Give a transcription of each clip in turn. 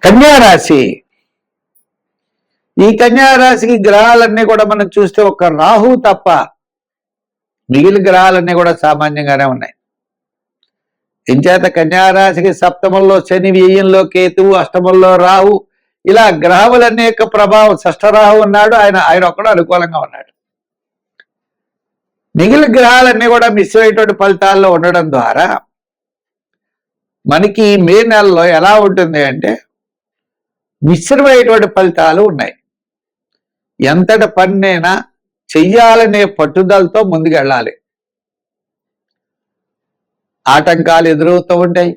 కన్యారాశి. ఈ కన్యారాశికి గ్రహాలన్నీ కూడా మనం చూస్తే ఒక రాహు తప్ప మిగిలిన గ్రహాలన్నీ కూడా సామాన్యంగానే ఉన్నాయి. ఇంచేత కన్యారాశికి సప్తమంలో శని, వ్యయంలో కేతువు, అష్టమంలో రాహు, ఇలా గ్రహములన్నీ యొక్క ప్రభావం. షష్ఠరాహు ఉన్నాడు, ఆయన ఒక్కడు అనుకూలంగా ఉన్నాడు. మిగిలిన గ్రహాలన్నీ కూడా మిశ్రమైనటువంటి ఫలితాల్లో ఉండడం ద్వారా మనకి మే నెలలో ఎలా ఉంటుంది అంటే మిశ్రమైనటువంటి ఫలితాలు ఉన్నాయి. ఎంతటి పన్నైనా చెయ్యాలనే పట్టుదలతో ముందుకెళ్ళాలి. ఆటంకాలు ఎదురవుతూ ఉంటాయి.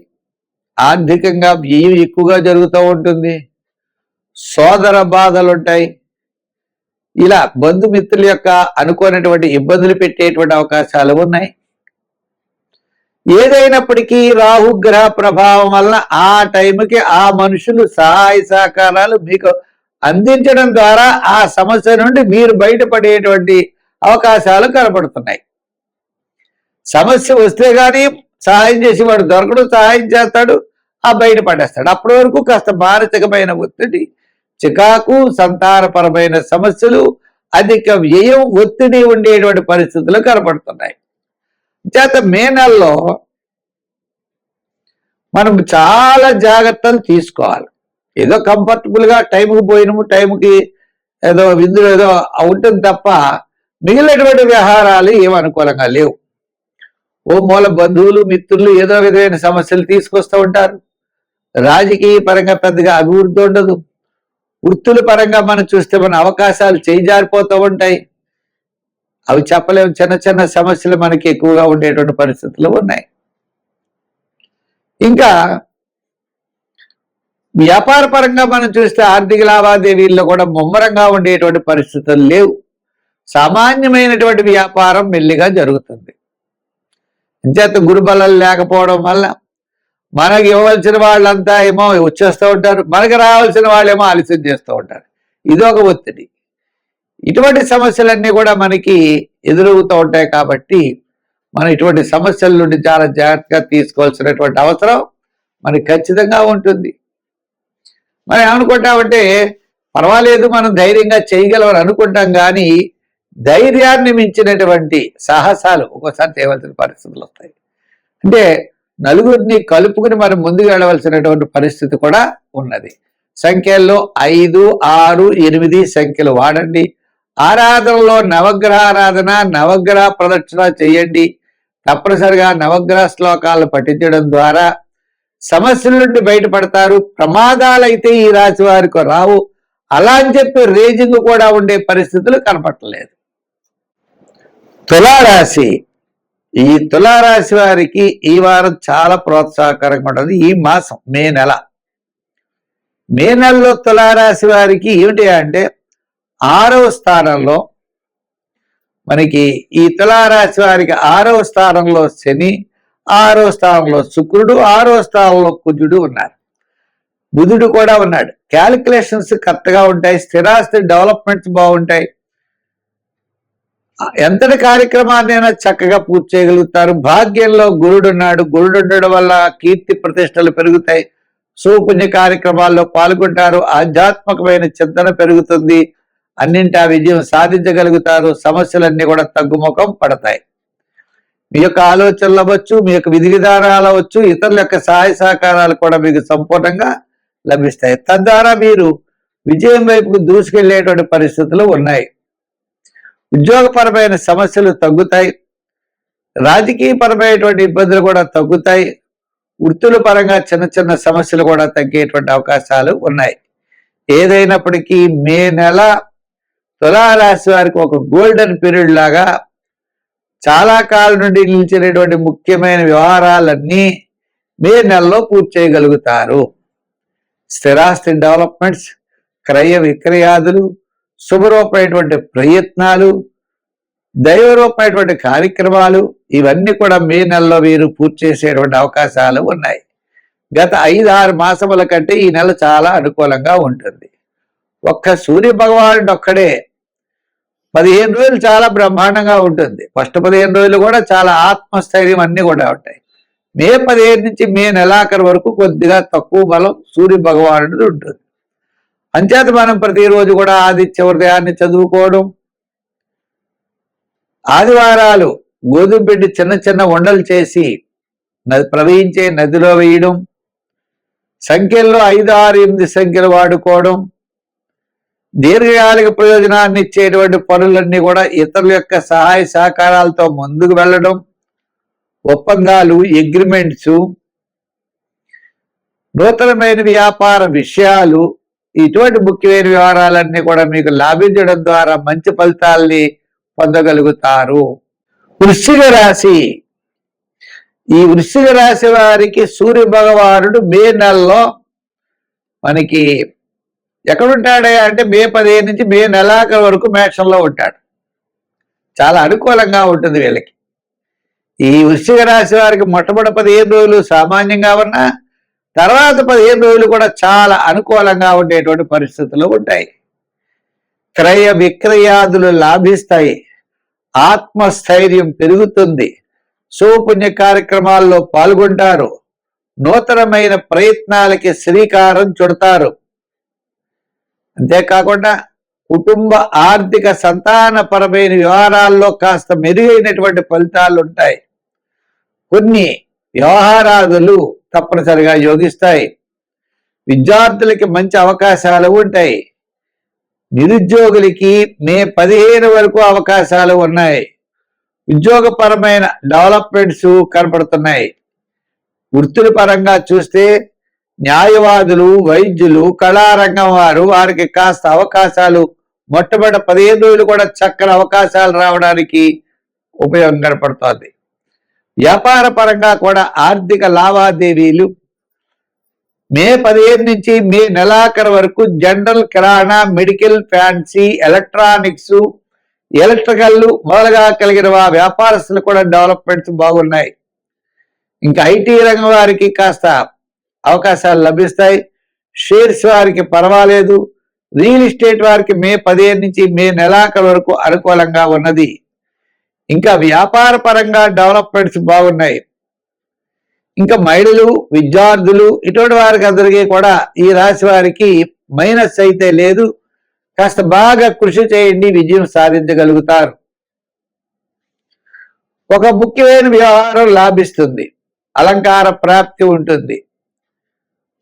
ఆర్థికంగా వ్యయం ఎక్కువగా జరుగుతూ ఉంటుంది. సోదర బాధలు ఉంటాయి. ఇలా బంధుమిత్రుల యొక్క అనుకోనటువంటి ఇబ్బందులు పెట్టేటువంటి అవకాశాలు ఉన్నాయి. ఏదైనప్పటికీ రాహుగ్రహ ప్రభావం వలన ఆ టైంకి ఆ మనుషులు సహాయ సహకారాలు మీకు అందించడం ద్వారా ఆ సమస్య నుండి మీరు బయటపడేటువంటి అవకాశాలు కనబడుతున్నాయి. సమస్య వస్తే కానీ సహాయం చేసేవాడు దొరకడు, సహాయం చేస్తాడు, ఆ బయటపడేస్తాడు. అప్పటి వరకు కాస్త మానసికమైన ఒత్తిడి, చికాకు, సంతానపరమైన సమస్యలు, అధిక వ్యయం, ఒత్తిడి ఉండేటువంటి పరిస్థితులు కనబడుతున్నాయి. చేత మే నెలలో మనం చాలా జాగ్రత్తలు తీసుకోవాలి. ఏదో కంఫర్టబుల్గా టైంకి పోయినము, టైంకి ఏదో విందులు ఏదో ఉంటుంది తప్ప మిగిలినటువంటి వ్యవహారాలు ఏమనుకూలంగా లేవు. ఓ మూల బంధువులు, మిత్రులు ఏదో విధమైన సమస్యలు తీసుకొస్తూ ఉంటారు. రాజకీయ పరంగా పెద్దగా అభివృద్ధి ఉండదు. వృత్తుల పరంగా మనం చూస్తే మన అవకాశాలు చేజారిపోతూ ఉంటాయి. అవి చెప్పలేము. చిన్న చిన్న సమస్యలు మనకి ఎక్కువగా ఉండేటువంటి పరిస్థితులు ఉన్నాయి. ఇంకా వ్యాపార పరంగా మనం చూస్తే ఆర్థిక లావాదేవీల్లో కూడా ముమ్మరంగా ఉండేటువంటి పరిస్థితులు లేవు. సామాన్యమైనటువంటి వ్యాపారం మెల్లిగా జరుగుతుంది. అంచేత గురుబలాలు లేకపోవడం వల్ల మనకి ఇవ్వవలసిన వాళ్ళంతా ఏమో వచ్చేస్తూ ఉంటారు, మనకు రావాల్సిన వాళ్ళేమో ఆలస్యం చేస్తూ ఉంటారు. ఇదొక ఒత్తిడి. ఇటువంటి సమస్యలన్నీ కూడా మనకి ఎదురవుతూ ఉంటాయి. కాబట్టి మనం ఇటువంటి సమస్యల నుండి చాలా జాగ్రత్తగా తీసుకోవాల్సినటువంటి అవసరం మనకి ఖచ్చితంగా ఉంటుంది. మనం ఏమనుకుంటామంటే పర్వాలేదు, మనం ధైర్యంగా చేయగలమని అనుకుంటాం. కానీ ధైర్యాన్ని మించినటువంటి సాహసాలు ఒక్కోసారి చేయవలసిన పరిస్థితులు వస్తాయి. అంటే నలుగురిని కలుపుకుని మనం ముందుకు వెళ్ళవలసినటువంటి పరిస్థితి కూడా ఉన్నది. సంఖ్యల్లో 5, 6, 8 సంఖ్యలు వాడండి. ఆరాధనలో నవగ్రహ ఆరాధన, నవగ్రహ ప్రదక్షిణ చేయండి. తప్పనిసరిగా నవగ్రహ శ్లోకాలను పఠించడం ద్వారా సమస్యల నుండి బయటపడతారు. ప్రమాదాలైతే ఈ రాశి వారికి రావు. అలా అని చెప్పి రేజింగ్ కూడా ఉండే పరిస్థితులు కనపడలేదు. తులారాశి. ఈ తులారాశి వారికి ఈ వారం చాలా ప్రోత్సాహకరంగా ఉంటుంది. ఈ మాసం మే నెలలో తులారాశి వారికి ఏమిటి అంటే 6వ స్థానంలో మనకి ఈ తులారాశి వారికి 6వ స్థానంలో శని, 6వ స్థానంలో శుక్రుడు, 6వ స్థానంలో కుజుడు ఉన్నారు. బుధుడు కూడా ఉన్నాడు. క్యాలిక్యులేషన్స్ కరెక్ట్గా ఉంటాయి. స్థిరాస్తి డెవలప్మెంట్స్ బాగుంటాయి. ఎంతటి కార్యక్రమాన్నైనా చక్కగా పూర్తి చేయగలుగుతారు. భాగ్యంలో గురుడు ఉన్నాడు. గురుడు ఉండడం వల్ల కీర్తి ప్రతిష్టలు పెరుగుతాయి. సుపుణ్య కార్యక్రమాల్లో పాల్గొంటారు. ఆధ్యాత్మికమైన చింతన పెరుగుతుంది. అన్నింటా విజయం సాధించగలుగుతారు. సమస్యలన్నీ కూడా తగ్గుముఖం పడతాయి. మీ యొక్క ఆలోచనలు అవ్వచ్చు, మీ యొక్క విధి విధానాలు అవ్వచ్చు, ఇతరుల యొక్క సహాయ సహకారాలు కూడా మీకు సంపూర్ణంగా లభిస్తాయి. తద్వారా మీరు విజయం వైపుకు దూసుకెళ్లేటువంటి పరిస్థితులు ఉన్నాయి. ఉద్యోగపరమైన సమస్యలు తగ్గుతాయి. రాజకీయపరమైనటువంటి ఇబ్బందులు కూడా తగ్గుతాయి. వృత్తుల పరంగా చిన్న చిన్న సమస్యలు కూడా తగ్గేటువంటి అవకాశాలు ఉన్నాయి. ఏదైనప్పటికీ మే నెల తులారాశి వారికి ఒక గోల్డెన్ పీరియడ్ లాగా చాలా కాలం నుండి నిలిచినటువంటి ముఖ్యమైన వ్యవహారాలన్నీ మే నెలలో పూర్తి చేయగలుగుతారు. స్థిరాస్తి డెవలప్మెంట్స్, క్రయ విక్రయాదులు, శుభరూపమైనటువంటి ప్రయత్నాలు, దైవరూపమైనటువంటి కార్యక్రమాలు, ఇవన్నీ కూడా మే నెలలో వీరు పూర్తి చేసేటువంటి అవకాశాలు ఉన్నాయి. గత 5-6 మాసముల కంటే ఈ నెల చాలా అనుకూలంగా ఉంటుంది. ఒక్క సూర్య భగవానుడు ఒక్కడే 15 రోజులు చాలా బ్రహ్మాండంగా ఉంటుంది. ఫస్ట్ 15 రోజులు కూడా చాలా ఆత్మస్థైర్యం అన్నీ కూడా ఉంటాయి. మే 15 నుంచి మే నెలాఖరు వరకు కొద్దిగా తక్కువ బలం సూర్య భగవానుడిది ఉంటుంది. అంచేత మనం ప్రతిరోజు కూడా ఆదిత్య హృదయాన్ని చదువుకోవడం, ఆదివారాలు గోధుమ పిండి చిన్న చిన్న ఉండలు చేసి ప్రవహించే నదిలో వేయడం, సంఖ్యల్లో 5, 6, 8 సంఖ్యలు వాడుకోవడం, దీర్ఘకాలిక ప్రయోజనాన్ని ఇచ్చేటువంటి పనులన్నీ కూడా ఇతరుల యొక్క సహాయ సహకారాలతో ముందుకు వెళ్ళడం, ఒప్పందాలు, అగ్రిమెంట్స్, నూతనమైన వ్యాపార విషయాలు, ఇటువంటి ముఖ్యమైన వ్యవహారాలన్నీ కూడా మీకు లాభించడం ద్వారా మంచి ఫలితాల్ని పొందగలుగుతారు. వృశ్చిక రాశి. ఈ వృశ్చిక రాశి వారికి సూర్య భగవానుడు మే నెలలో మనకి ఎక్కడుంటాడే అంటే మే 15 నుంచి మే నెలాఖరు వరకు మేషంలో ఉంటాడు. చాలా అనుకూలంగా ఉంటుంది వీళ్ళకి. ఈ వృశ్చిక రాశి వారికి మొట్టమొదటి 15 రోజులు సామాన్యంగా ఉన్నా తర్వాత 15 రోజులు కూడా చాలా అనుకూలంగా ఉండేటువంటి పరిస్థితులు ఉంటాయి. క్రయ విక్రయాదులు లాభిస్తాయి, ఆత్మస్థైర్యం పెరుగుతుంది, శుభపుణ్య కార్యక్రమాల్లో పాల్గొంటారు, నూతనమైన ప్రయత్నాలకి శ్రీకారం చుడతారు. అంతేకాకుండా కుటుంబ ఆర్థిక సంతానపరమైన వ్యవహారాల్లో కాస్త మెరుగైనటువంటి ఫలితాలు ఉంటాయి. కొన్ని వ్యవహారాదులు తప్పనిసరిగా యోగిస్తాయి. విద్యార్థులకి మంచి అవకాశాలు ఉంటాయి. నిరుద్యోగులకి మే 15 వరకు అవకాశాలు ఉన్నాయి. ఉద్యోగపరమైన డెవలప్మెంట్స్ కనపడుతున్నాయి. వృత్తుల పరంగా చూస్తే న్యాయవాదులు, వైద్యులు, కళారంగం వారికి కాస్త అవకాశాలు మొట్టమొదటి 15 రోజులు కూడా చక్కని అవకాశాలు రావడానికి ఉపయోగం కనపడుతోంది. వ్యాపార పరంగా కూడా ఆర్థిక లావాదేవీలు మే 15 నుంచి మే నెలాఖరు వరకు జనరల్, కిరాణా, మెడికల్, ఫ్యాన్సీ, ఎలక్ట్రానిక్స్, ఎలక్ట్రికల్ మొదలుగా కలిగిన వ్యాపారస్తులు కూడా డెవలప్మెంట్స్ బాగున్నాయి. ఇంకా ఐటీ రంగం వారికి కాస్త అవకాశాలు లభిస్తాయి. షేర్స్ వారికి పర్వాలేదు. రియల్ ఎస్టేట్ వారికి మే 15 నుంచి మే నెలాఖరు వరకు అనుకూలంగా ఉన్నది. ఇంకా వ్యాపార పరంగా డెవలప్మెంట్స్ బాగున్నాయి. ఇంకా మహిళలు, విద్యార్థులు ఇటువంటి వారికి అందరికీ కూడా ఈ రాశి వారికి మైనస్ అయితే లేదు. కాస్త బాగా కృషి చేయండి, విజయం సాధించగలుగుతారు. ఒక ముఖ్యమైన వ్యవహారం లాభిస్తుంది, అలంకార ప్రాప్తి ఉంటుంది.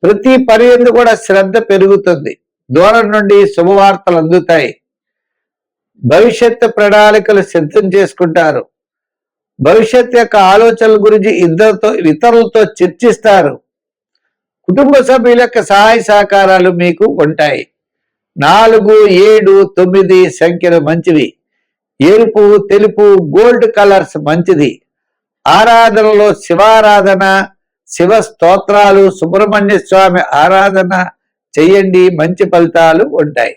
ప్రతి పని యందు కూడా శ్రద్ధ పెరుగుతుంది. దూరం నుండి శుభవార్తలు అందుతాయి. భవిష్యత్తు ప్రణాళికలు సిద్ధం చేసుకుంటారు. భవిష్యత్ యొక్క ఆలోచనల గురించి ఇతరులతో చర్చిస్తారు. కుటుంబ సభ్యుల యొక్క సహాయ సహకారాలు మీకు ఉంటాయి. 4, 7, 9 సంఖ్యలు మంచివి. ఎరుపు, తెలుపు, గోల్డ్ కలర్స్ మంచిది. ఆరాధనలో శివారాధన, శివ స్తోత్రాలు, సుబ్రహ్మణ్య స్వామి ఆరాధన చెయ్యండి, మంచి ఫలితాలు ఉంటాయి.